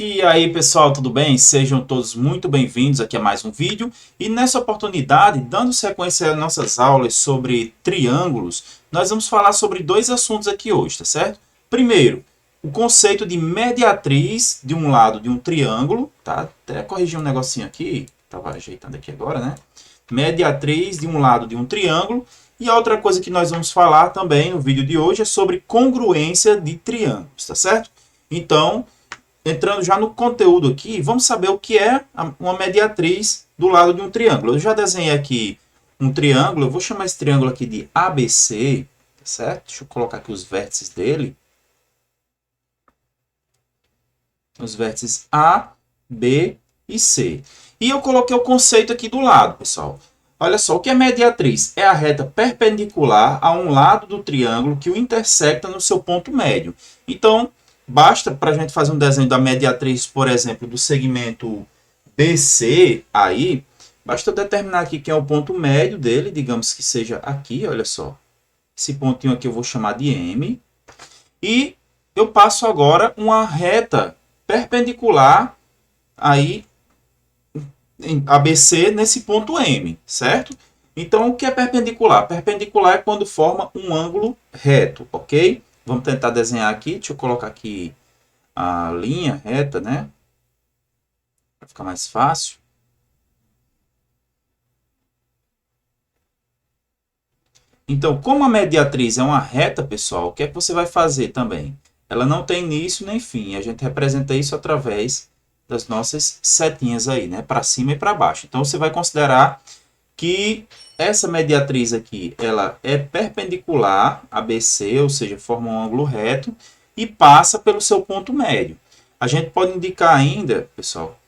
E aí pessoal, tudo bem? Sejam todos muito bem-vindos aqui a mais um vídeo. E nessa oportunidade, dando sequência às nossas aulas sobre triângulos, nós vamos falar sobre dois assuntos aqui hoje, tá certo? Primeiro, o conceito de mediatriz de um lado de um triângulo, tá? Até corrigir um negocinho aqui, estava ajeitando aqui agora, né? Mediatriz de um lado de um triângulo. E a outra coisa que nós vamos falar também no vídeo de hoje é sobre congruência de triângulos, tá certo? Então, entrando já no conteúdo aqui, vamos saber o que é uma mediatriz do lado de um triângulo. Eu já desenhei aqui um triângulo, eu vou chamar esse triângulo aqui de ABC, tá certo? Deixa eu colocar aqui os vértices dele. Os vértices A, B e C. E eu coloquei o conceito aqui do lado, pessoal. Olha só, o que é mediatriz? É a reta perpendicular a um lado do triângulo que o intersecta no seu ponto médio. Então, basta para a gente fazer um desenho da mediatriz, por exemplo, do segmento BC, aí, basta eu determinar aqui quem é o ponto médio dele, digamos que seja aqui, olha só. Esse pontinho aqui eu vou chamar de M. E eu passo agora uma reta perpendicular aí em ABC nesse ponto M, certo? Então, o que é perpendicular? Perpendicular é quando forma um ângulo reto, ok? Vamos tentar desenhar aqui. Deixa eu colocar aqui a linha reta, né? Para ficar mais fácil. Então, como a mediatriz é uma reta, pessoal, o que é que você vai fazer também? Ela não tem início nem fim. A gente representa isso através das nossas setinhas aí, né? Para cima e para baixo. Então, você vai considerar que essa mediatriz aqui, ela é perpendicular a BC, ou seja, forma um ângulo reto, e passa pelo seu ponto médio. A gente pode indicar ainda, pessoal,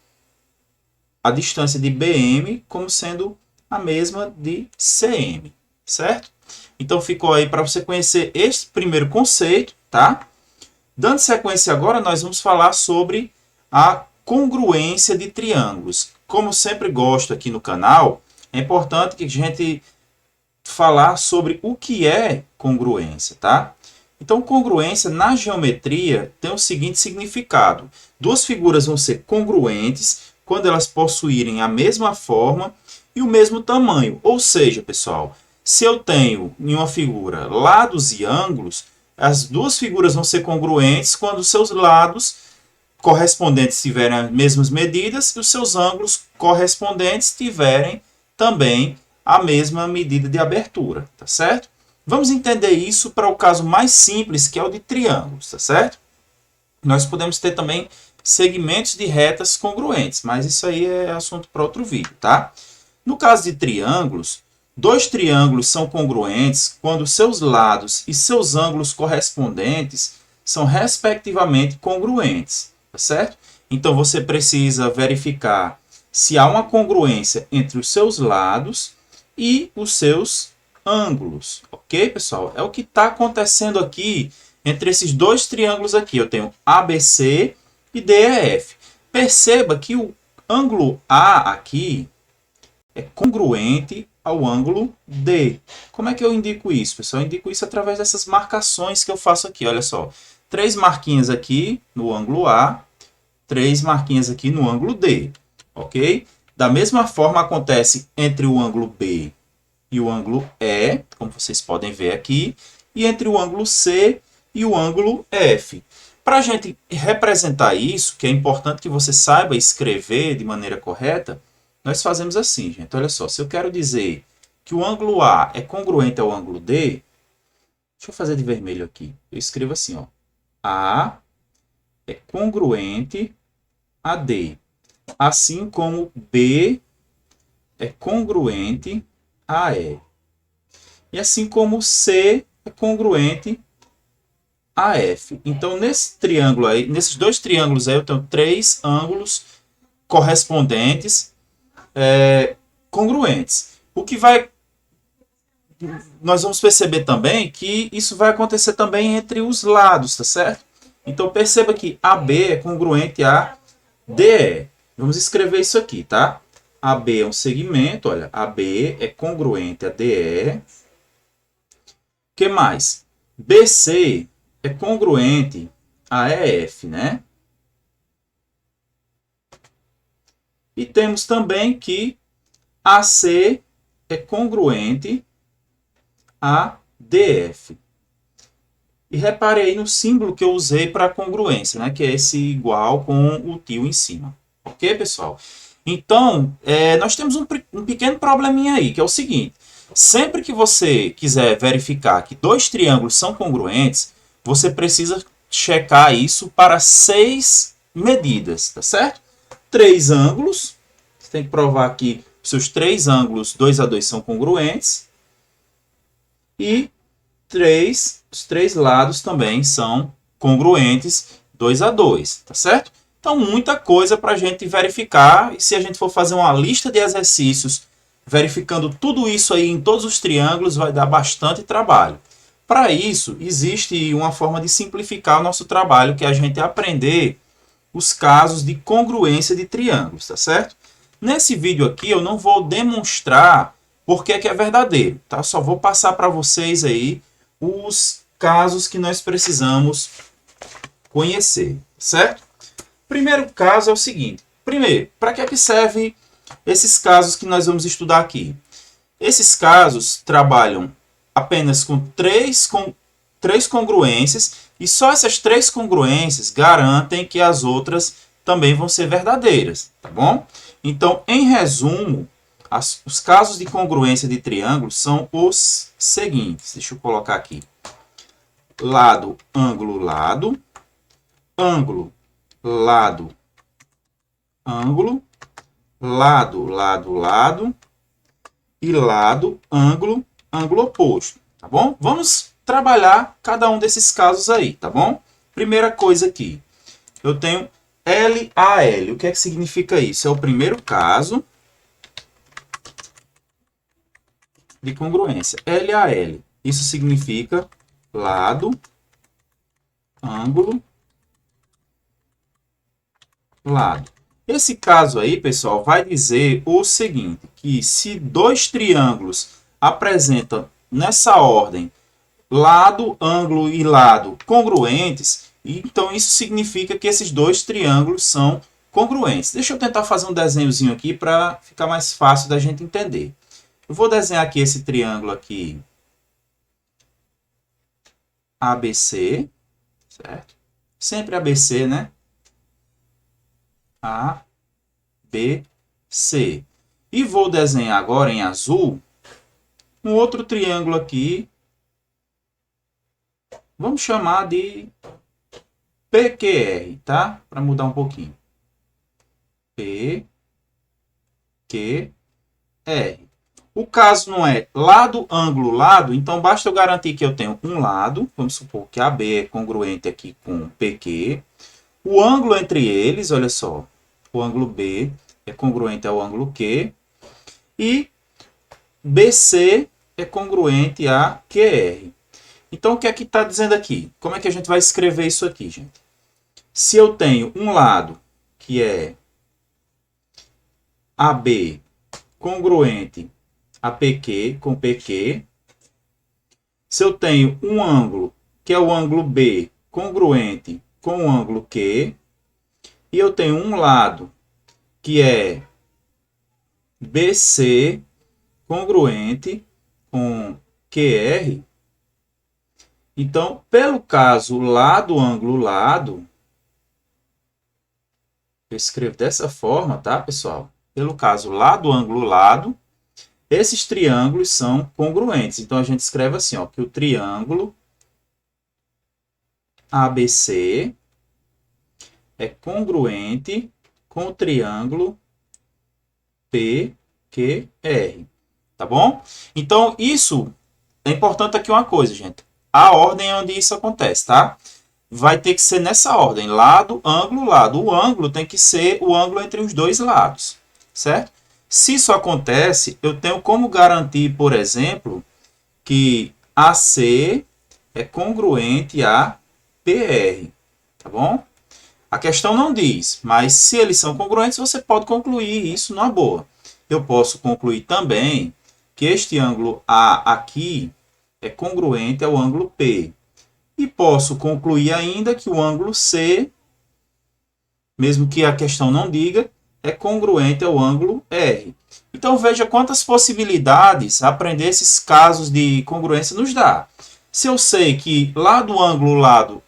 a distância de BM como sendo a mesma de CM, certo? Então, ficou aí para você conhecer este primeiro conceito, tá? Dando sequência agora, nós vamos falar sobre a congruência de triângulos. Como sempre gosto aqui no canal, é importante que a gente falar sobre o que é congruência, tá? Então, congruência na geometria tem o seguinte significado. Duas figuras vão ser congruentes quando elas possuírem a mesma forma e o mesmo tamanho. Ou seja, pessoal, se eu tenho em uma figura lados e ângulos, as duas figuras vão ser congruentes quando os seus lados correspondentes tiverem as mesmas medidas e os seus ângulos correspondentes tiverem também a mesma medida de abertura, tá certo? Vamos entender isso para o caso mais simples, que é o de triângulos, tá certo? Nós podemos ter também segmentos de retas congruentes, mas isso aí é assunto para outro vídeo, tá? No caso de triângulos, dois triângulos são congruentes quando seus lados e seus ângulos correspondentes são respectivamente congruentes, tá certo? Então você precisa verificar se há uma congruência entre os seus lados e os seus ângulos, ok, pessoal? É o que está acontecendo aqui entre esses dois triângulos aqui. Eu tenho ABC e DEF. Perceba que o ângulo A aqui é congruente ao ângulo D. Como é que eu indico isso, pessoal? Eu indico isso através dessas marcações que eu faço aqui. Olha só, 3 marquinhas aqui no ângulo A, 3 marquinhas aqui no ângulo D, ok? Da mesma forma acontece entre o ângulo B e o ângulo E, como vocês podem ver aqui, e entre o ângulo C e o ângulo F. Para a gente representar isso, que é importante que você saiba escrever de maneira correta, nós fazemos assim, gente. Olha só, se eu quero dizer que o ângulo A é congruente ao ângulo D, deixa eu fazer de vermelho aqui. Eu escrevo assim, ó. A é congruente a D, assim como B é congruente a E. E assim como C é congruente a F. Então, nesse triângulo aí, nesses dois triângulos aí, eu tenho 3 ângulos correspondentes congruentes. O que vai... Nós vamos perceber também que isso vai acontecer também entre os lados, tá certo? Então, perceba que AB é congruente a DE. Vamos escrever isso aqui, tá? AB é um segmento, olha, AB é congruente a DE. O que mais? BC é congruente a EF, né? E temos também que AC é congruente a DF. E repare aí no símbolo que eu usei para congruência, né? Que é esse igual com o tio em cima. Ok, pessoal? Então, nós temos um pequeno probleminha aí, que é o seguinte. Sempre que você quiser verificar que dois triângulos são congruentes, você precisa checar isso para 6 medidas, tá certo? 3 ângulos. Você tem que provar que seus 3 ângulos 2 a 2 são congruentes. E os 3 lados também são congruentes 2 a 2, tá certo? Então, muita coisa para a gente verificar. E se a gente for fazer uma lista de exercícios verificando tudo isso aí em todos os triângulos, vai dar bastante trabalho. Para isso, existe uma forma de simplificar o nosso trabalho, que é a gente aprender os casos de congruência de triângulos, tá certo? Nesse vídeo aqui eu não vou demonstrar por que é verdadeiro, tá? Só vou passar para vocês aí os casos que nós precisamos conhecer, certo? Primeiro caso é o seguinte. Primeiro, para que serve esses casos que nós vamos estudar aqui? Esses casos trabalham apenas com três congruências e só essas 3 congruências garantem que as outras também vão ser verdadeiras, tá bom? Então, em resumo, os casos de congruência de triângulos são os seguintes. Deixa eu colocar aqui. Lado, ângulo, lado. Ângulo, lado, ângulo. Lado, lado, lado. E lado, ângulo, ângulo oposto. Tá bom? Vamos trabalhar cada um desses casos aí, tá bom? Primeira coisa aqui. Eu tenho LAL. O que é que significa isso? É o primeiro caso de congruência. LAL. Isso significa lado, ângulo, lado. Esse caso aí, pessoal, vai dizer o seguinte, que se dois triângulos apresentam nessa ordem lado, ângulo e lado congruentes, então isso significa que esses dois triângulos são congruentes. Deixa eu tentar fazer um desenhozinho aqui para ficar mais fácil da gente entender. Eu vou desenhar aqui esse triângulo aqui ABC, certo? Sempre ABC, né? A, B, C. E vou desenhar agora em azul um outro triângulo aqui. Vamos chamar de PQR, tá? Para mudar um pouquinho. PQR. O caso não é lado, ângulo, lado, então basta eu garantir que eu tenho um lado. Vamos supor que AB é congruente aqui com PQ. O ângulo entre eles, olha só, o ângulo B é congruente ao ângulo Q. E BC é congruente a QR. Então, o que é que está dizendo aqui? Como é que a gente vai escrever isso aqui, gente? Se eu tenho um lado que é AB congruente a PQ com PQ, se eu tenho um ângulo que é o ângulo B congruente com o ângulo Q, e eu tenho um lado que é BC congruente com QR, então, pelo caso lado, ângulo, lado, eu escrevo dessa forma, tá, pessoal? Pelo caso lado, ângulo, lado, esses triângulos são congruentes. Então, a gente escreve assim, ó, que o triângulo ABC é congruente com o triângulo PQR. Tá bom? Então, isso é importante aqui uma coisa, gente. A ordem onde isso acontece, tá? Vai ter que ser nessa ordem. Lado, ângulo, lado. O ângulo tem que ser o ângulo entre os dois lados, certo? Se isso acontece, eu tenho como garantir, por exemplo, que AC é congruente a PR, tá bom? A questão não diz, mas se eles são congruentes, você pode concluir isso numa boa. Eu posso concluir também que este ângulo A aqui é congruente ao ângulo P. E posso concluir ainda que o ângulo C, mesmo que a questão não diga, é congruente ao ângulo R. Então veja quantas possibilidades aprender esses casos de congruência nos dá. Se eu sei que lado, ângulo, lado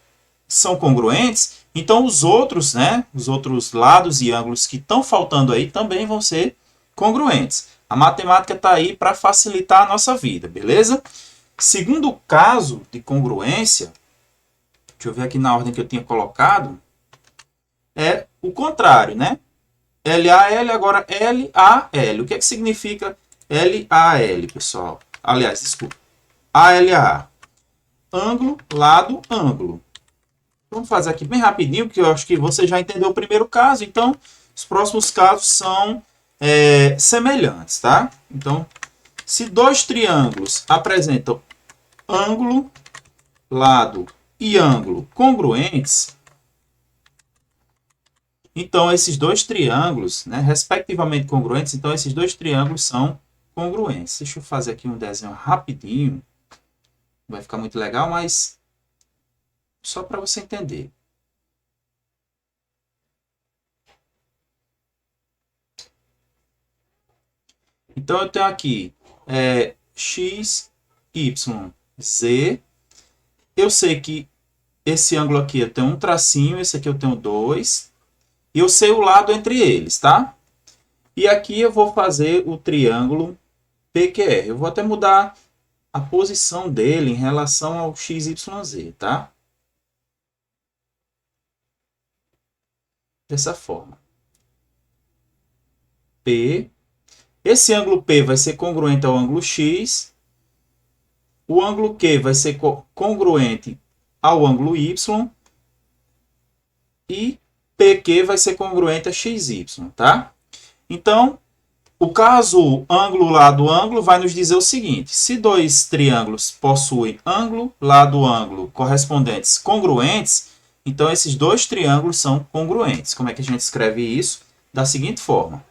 são congruentes, então os outros, né, os outros lados e ângulos que estão faltando aí também vão ser congruentes. A matemática está aí para facilitar a nossa vida, beleza? Segundo caso de congruência, deixa eu ver aqui na ordem que eu tinha colocado, é o contrário, né? LAL, agora LAL. O que é que significa LAL, pessoal? Aliás, desculpa. ALA. Ângulo, lado, ângulo. Vamos fazer aqui bem rapidinho, porque eu acho que você já entendeu o primeiro caso. Então, os próximos casos são semelhantes, tá? Então, se dois triângulos apresentam ângulo, lado e ângulo congruentes, então esses dois triângulos, né, respectivamente congruentes, então esses dois triângulos são congruentes. Deixa eu fazer aqui um desenho rapidinho. Não vai ficar muito legal, mas só para você entender. Então eu tenho aqui x, y, z. Eu sei que esse ângulo aqui eu tenho um tracinho, esse aqui eu tenho dois. E eu sei o lado entre eles, tá? E aqui eu vou fazer o triângulo PQR. Eu vou até mudar a posição dele em relação ao XYZ, tá? Dessa forma. P. Esse ângulo P vai ser congruente ao ângulo X. O ângulo Q vai ser congruente ao ângulo Y. E PQ vai ser congruente a XY, tá? Então, o caso ângulo, lado, ângulo vai nos dizer o seguinte. Se dois triângulos possuem ângulo, lado, ângulo correspondentes congruentes, então esses dois triângulos são congruentes. Como é que a gente escreve isso? Da seguinte forma.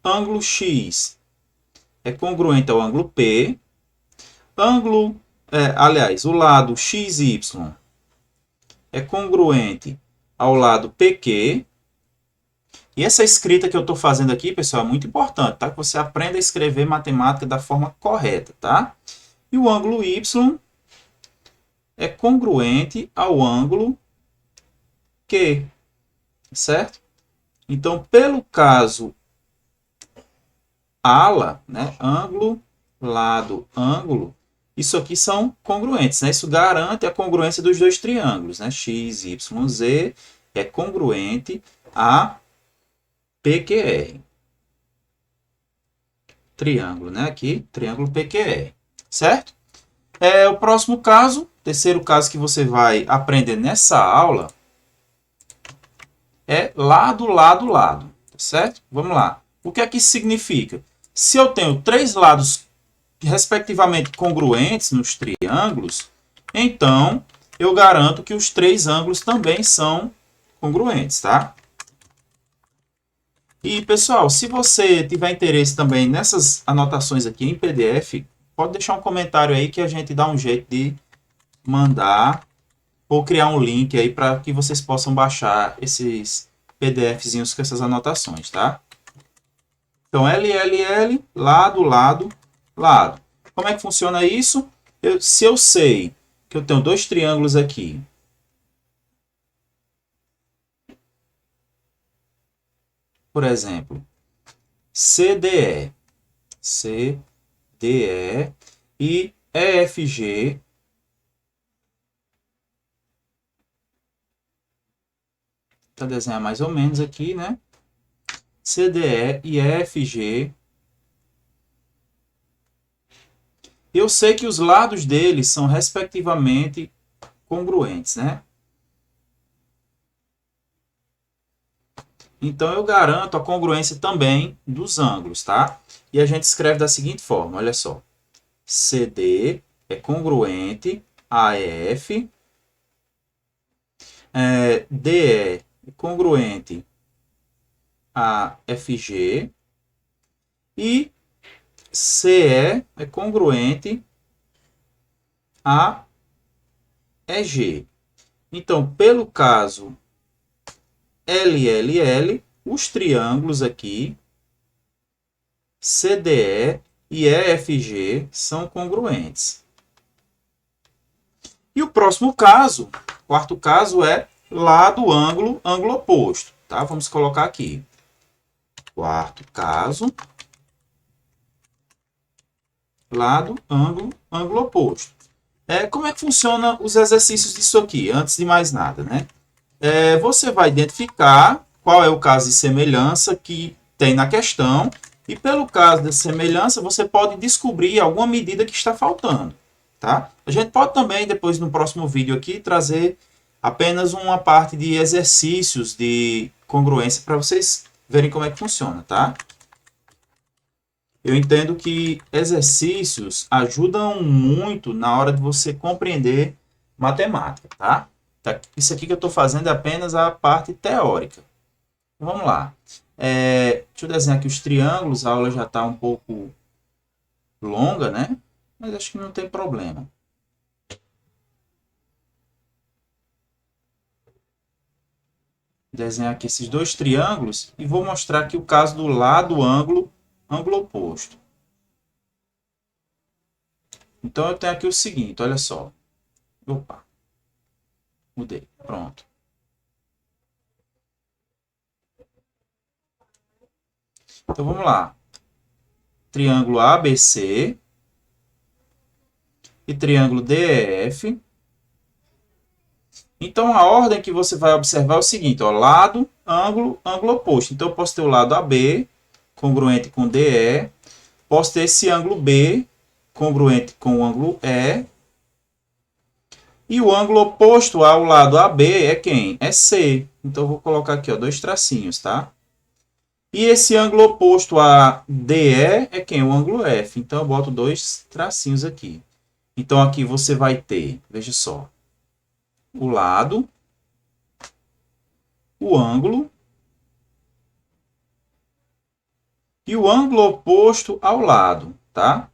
Ângulo X é congruente ao ângulo P. Ângulo, aliás, o lado XY é congruente ao lado PQ. E essa escrita que eu estou fazendo aqui, pessoal, é muito importante, tá? Que você aprenda a escrever matemática da forma correta, tá? E o ângulo Y é congruente ao ângulo Q, certo? Então, pelo caso ala, né? Ângulo, lado, ângulo, isso aqui são congruentes, né? Isso garante a congruência dos dois triângulos, né? X, Y, Z é congruente a PQR. Triângulo, né? Aqui, triângulo PQR, certo? O próximo caso, terceiro caso que você vai aprender nessa aula é lado, lado, lado, certo? Vamos lá. O que é que isso significa? Se eu tenho três lados respectivamente congruentes nos triângulos, então eu garanto que os três ângulos também são congruentes, tá? E, pessoal, se você tiver interesse também nessas anotações aqui em PDF, pode deixar um comentário aí que a gente dá um jeito de mandar ou criar um link aí para que vocês possam baixar esses PDFzinhos com essas anotações, tá? Então, LLL, lado, lado, lado. Como é que funciona isso? Se eu sei que eu tenho dois triângulos aqui, por exemplo, CDE, CDE e EFG, para desenhar mais ou menos aqui, né? CDE e EFG. Eu sei que os lados deles são respectivamente congruentes, né? Então eu garanto a congruência também dos ângulos, tá? E a gente escreve da seguinte forma, olha só. CD é congruente a EF, DE é congruente a FG e CE é congruente a EG. Então, pelo caso LLL, os triângulos aqui, CDE e EFG, são congruentes. E o próximo caso, quarto caso, é lado, ângulo, ângulo oposto. Tá? Vamos colocar aqui. Quarto caso, lado, ângulo, ângulo oposto. Como é que funciona os exercícios disso aqui? Antes de mais nada, né? Você vai identificar qual é o caso de semelhança que tem na questão e pelo caso de semelhança você pode descobrir alguma medida que está faltando, tá? A gente pode também depois no próximo vídeo aqui trazer apenas uma parte de exercícios de congruência para vocês verem como é que funciona, tá? Eu entendo que exercícios ajudam muito na hora de você compreender matemática, tá? Isso aqui que eu estou fazendo é apenas a parte teórica. Então, vamos lá. Deixa eu desenhar aqui os triângulos. A aula já está um pouco longa, né? Mas acho que não tem problema. Desenhar aqui esses dois triângulos e vou mostrar aqui o caso do lado, ângulo, ângulo oposto. Então, eu tenho aqui o seguinte, olha só. Opa, mudei, pronto. Então, vamos lá. Triângulo ABC e triângulo DEF. Então, a ordem que você vai observar é o seguinte, ó, lado, ângulo, ângulo oposto. Então, eu posso ter o lado AB, congruente com DE. Posso ter esse ângulo B, congruente com o ângulo E. E o ângulo oposto ao lado AB é quem? É C. Então, eu vou colocar aqui ó, dois tracinhos, tá? E esse ângulo oposto a DE é quem? O ângulo F. Então, eu boto dois tracinhos aqui. Então, aqui você vai ter, veja só, o lado, o ângulo e o ângulo oposto ao lado, tá?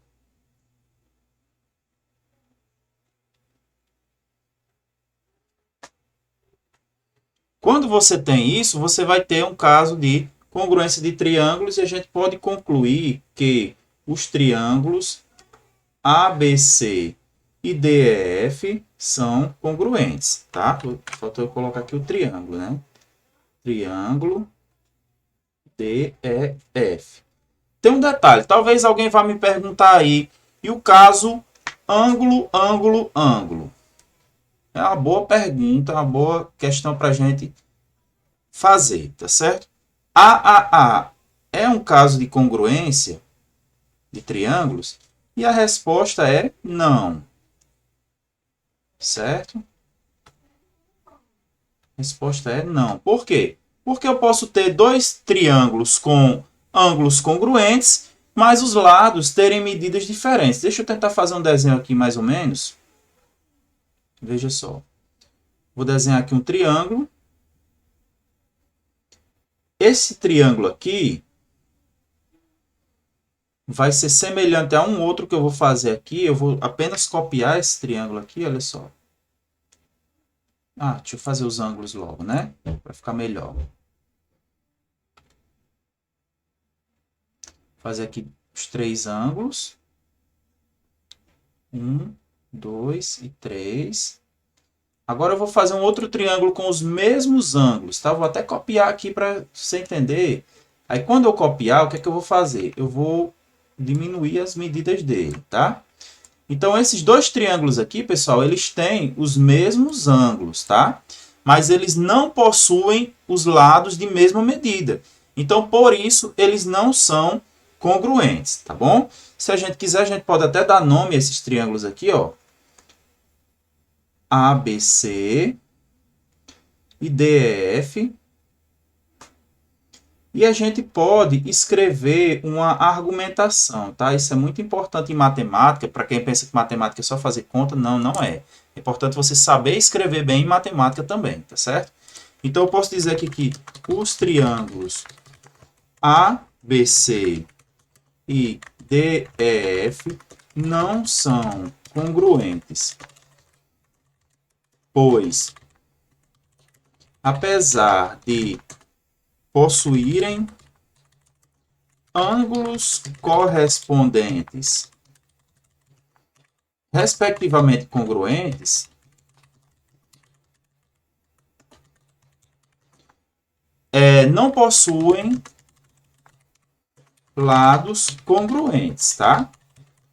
Quando você tem isso, você vai ter um caso de congruência de triângulos e a gente pode concluir que os triângulos ABC e DEF são congruentes, tá? Faltou eu colocar aqui o triângulo, né? Triângulo DEF. Tem um detalhe, talvez alguém vá me perguntar aí, e o caso ângulo, ângulo, ângulo? É uma boa pergunta, uma boa questão para a gente fazer, tá certo? AAA é um caso de congruência de triângulos? E a resposta é não. Certo? A resposta é não. Por quê? Porque eu posso ter dois triângulos com ângulos congruentes, mas os lados terem medidas diferentes. Deixa eu tentar fazer um desenho aqui mais ou menos. Veja só. Vou desenhar aqui um triângulo. Esse triângulo aqui vai ser semelhante a um outro que eu vou fazer aqui. Eu vou apenas copiar esse triângulo aqui, olha só. Deixa eu fazer os ângulos logo, né? Para ficar melhor. Vou fazer aqui os três ângulos. 1, 2 e 3. Agora eu vou fazer um outro triângulo com os mesmos ângulos, tá? Vou até copiar aqui para você entender. Aí quando eu copiar, o que é que eu vou fazer? Eu vou diminuir as medidas dele, tá? Então esses dois triângulos aqui, pessoal, eles têm os mesmos ângulos, tá? Mas eles não possuem os lados de mesma medida. Então por isso eles não são congruentes, tá bom? Se a gente quiser, a gente pode até dar nome a esses triângulos aqui, ó. ABC e DEF. E a gente pode escrever uma argumentação, tá? Isso é muito importante em matemática. Para quem pensa que matemática é só fazer conta, não, não é. É importante você saber escrever bem em matemática também, tá certo? Então, eu posso dizer aqui que os triângulos ABC e DEF não são congruentes, pois, apesar de possuírem ângulos correspondentes respectivamente congruentes, não possuem lados congruentes, tá?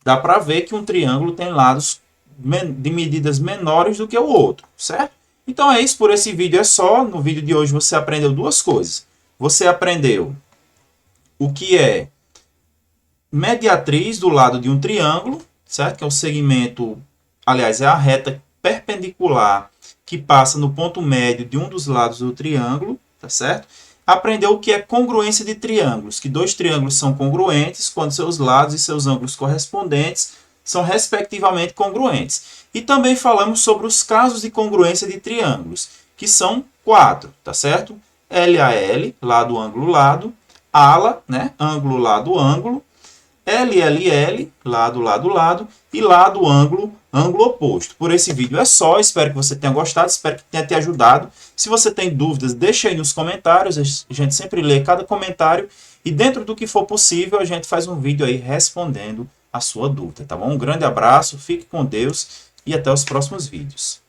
Dá para ver que um triângulo tem lados de medidas menores do que o outro, certo? Então é isso, por esse vídeo é só. No vídeo de hoje você aprendeu duas coisas. Você aprendeu o que é mediatriz do lado de um triângulo, certo? Que é o segmento, aliás, é a reta perpendicular que passa no ponto médio de um dos lados do triângulo, tá certo? Aprendeu o que é congruência de triângulos, que dois triângulos são congruentes quando seus lados e seus ângulos correspondentes são respectivamente congruentes. E também falamos sobre os casos de congruência de triângulos, que são 4, tá certo? LAL, lado, ângulo, lado, ALA, né? Ângulo, lado, ângulo, LLL, lado, lado, lado, e lado, ângulo, ângulo oposto. Por esse vídeo é só, espero que você tenha gostado, espero que tenha te ajudado. Se você tem dúvidas, deixa aí nos comentários, a gente sempre lê cada comentário, e dentro do que for possível, a gente faz um vídeo aí respondendo a sua dúvida, tá bom? Um grande abraço, fique com Deus, e até os próximos vídeos.